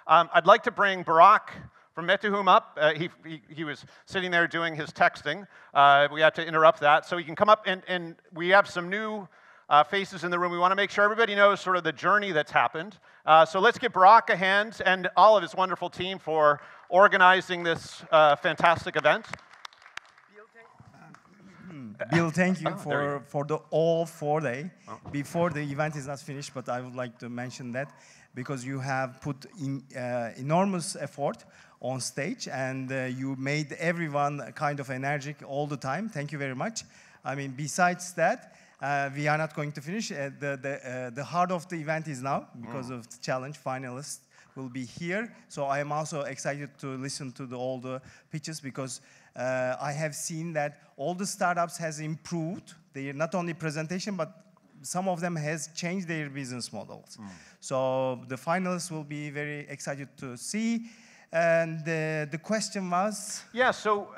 I'd like to bring Burak from Etohum up. He was sitting there doing his texting. We had to interrupt that. So he can come up, and we have some new faces in the room. We want to make sure everybody knows sort of the journey that's happened. So let's give Burak a hand and all of his wonderful team for organizing this fantastic event. Bill, thank you for the all 4 day. Before the event is not finished, but I would like to mention that because you have put in enormous effort on stage and you made everyone kind of energetic all the time. Thank you very much. I mean, besides that, we are not going to finish. The heart of the event is now because of the challenge. Finalists will be here. So I am also excited to listen to all the pitches because I have seen that all the startups has improved. They not only presentation, but some of them has changed their business models. So the finalists will be very excited to see. And the question was? Yeah, so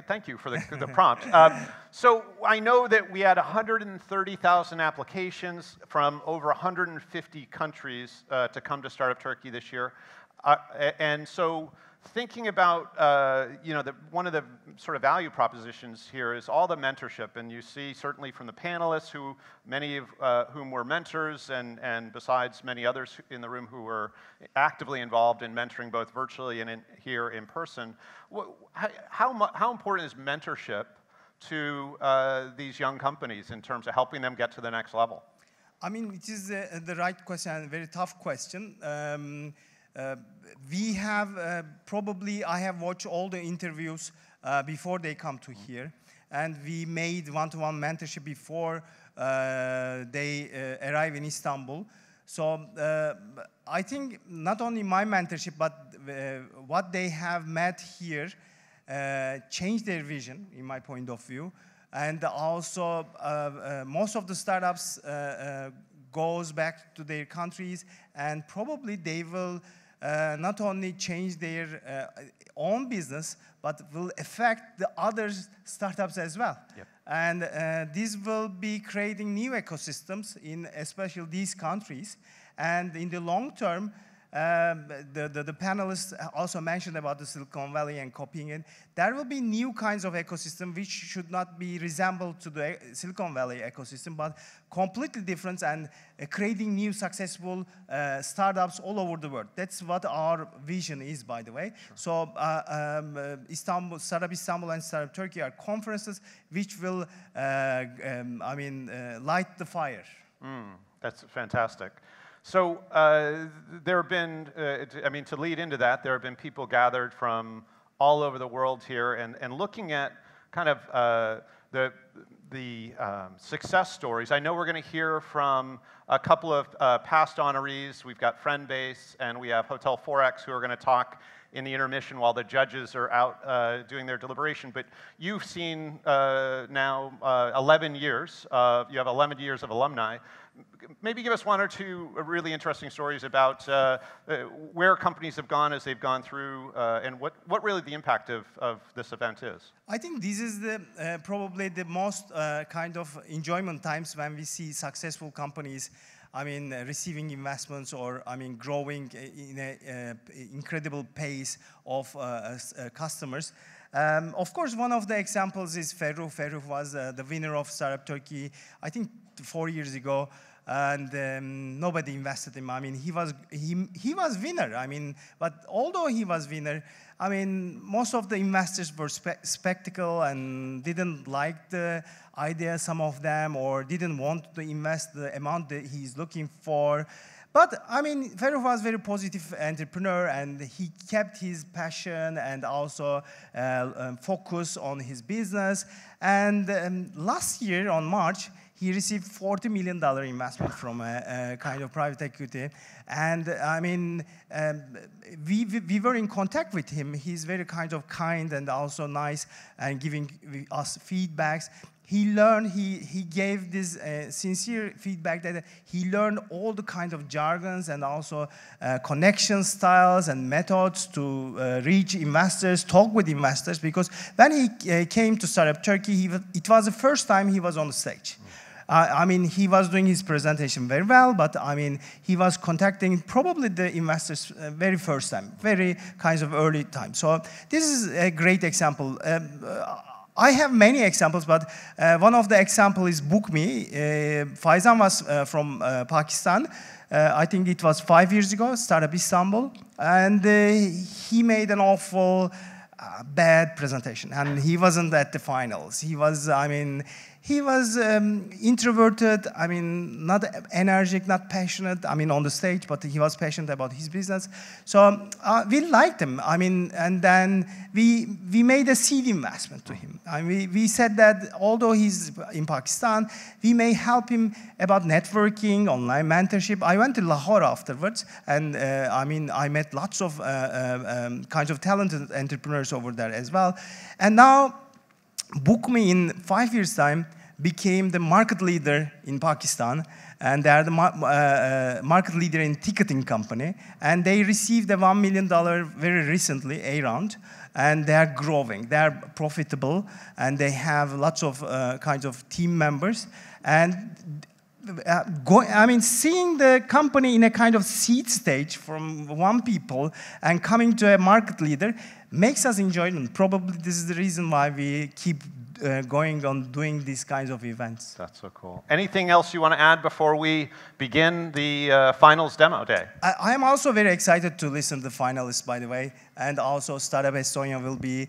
thank you for the prompt. So I know that we had 130,000 applications from over 150 countries to come to Startup Turkey this year. And so thinking about, one of the sort of value propositions here is all the mentorship. And you see certainly from the panelists, many of whom were mentors, and besides many others in the room who were actively involved in mentoring both virtually and here in person. How important is mentorship to these young companies in terms of helping them get to the next level? I mean, it is the right question and a very tough question. We have probably, I have watched all the interviews before they come to here, and we made one-to-one mentorship before they arrive in Istanbul. So I think not only my mentorship, but what they have met here changed their vision, in my point of view, and also most of the startups goes back to their countries, and probably they will not only change their own business, but will affect the other startups as well. Yep. And this will be creating new ecosystems in especially these countries. And in the long term, the panelists also mentioned about the Silicon Valley and copying it. There will be new kinds of ecosystem which should not be resembled to the Silicon Valley ecosystem, but completely different and creating new successful startups all over the world. That's what our vision is, by the way. Sure. So Startup Istanbul and Startup Turkey are conferences which will, light the fire. That's fantastic. So there have been, to lead into that, there have been people gathered from all over the world here and looking at kind of the success stories. I know we're going to hear from a couple of past honorees. We've got Friendbase and we have Hotel Forex who are going to talk in the intermission while the judges are out doing their deliberation. But you've seen now 11 years. You have 11 years of alumni. Maybe give us one or two really interesting stories about where companies have gone as they've gone through and what really the impact of this event is. I think this is probably the most kind of enjoyment times when we see successful companies receiving investments or, growing in an incredible pace of customers. Of course, one of the examples is Ferruh. Ferruh was the winner of Startup Turkey, I think 4 years ago, and nobody invested in him. He was winner. But although he was winner, most of the investors were skeptical and didn't like the idea, some of them, or didn't want to invest the amount that he's looking for. But, Ferruh was a very positive entrepreneur, and he kept his passion and also focus on his business. And last year, on March, he received $40 million investment from a kind of private equity. And, we were in contact with him. He's very kind and also nice and giving us feedbacks. He learned, he gave this sincere feedback that he learned all the kind of jargons and also connection styles and methods to reach investors, talk with investors, because when he came to Startup Turkey, it was the first time he was on the stage. I mean, he was doing his presentation very well, but I mean, he was contacting probably the investors very first time, very kinds of early time. So this is a great example. I have many examples, but one of the examples is BookMe. Faizan was from Pakistan. I think it was 5 years ago, Startup Istanbul, and he made an awful bad presentation, and he wasn't at the finals. He was, I mean, he was introverted, I mean, not energetic, not passionate, I mean, on the stage, but he was passionate about his business. So we liked him, I mean, and then we made a seed investment to him. I mean, we said that although he's in Pakistan, we may help him about networking, online mentorship. I went to Lahore afterwards, and I mean, I met lots of kinds of talented entrepreneurs over there as well. And now, BookMe in 5 years' time became the market leader in Pakistan, and they are the market leader in ticketing company, and they received a $1 million very recently, A round, and they are growing, they are profitable, and they have lots of kinds of team members, and I mean, seeing the company in a kind of seed stage from one people and coming to a market leader makes us enjoy them. Probably this is the reason why we keep going on doing these kinds of events. That's so cool. Anything else you want to add before we begin the finals demo day? I am also very excited to listen to the finalists, by the way, and also Startup Estonia will be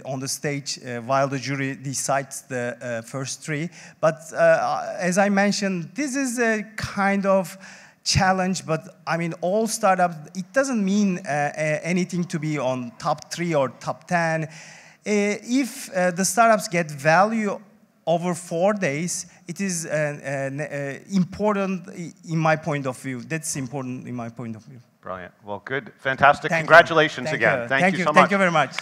on the stage while the jury decides the first three. But as I mentioned, this is a kind of challenge, but I mean, all startups, it doesn't mean anything to be on top 3 or top 10. If the startups get value over 4 days, it is important in my point of view. That's important in my point of view. Brilliant. Well, good. Fantastic. Congratulations again. Thank you so much. Thank you very much.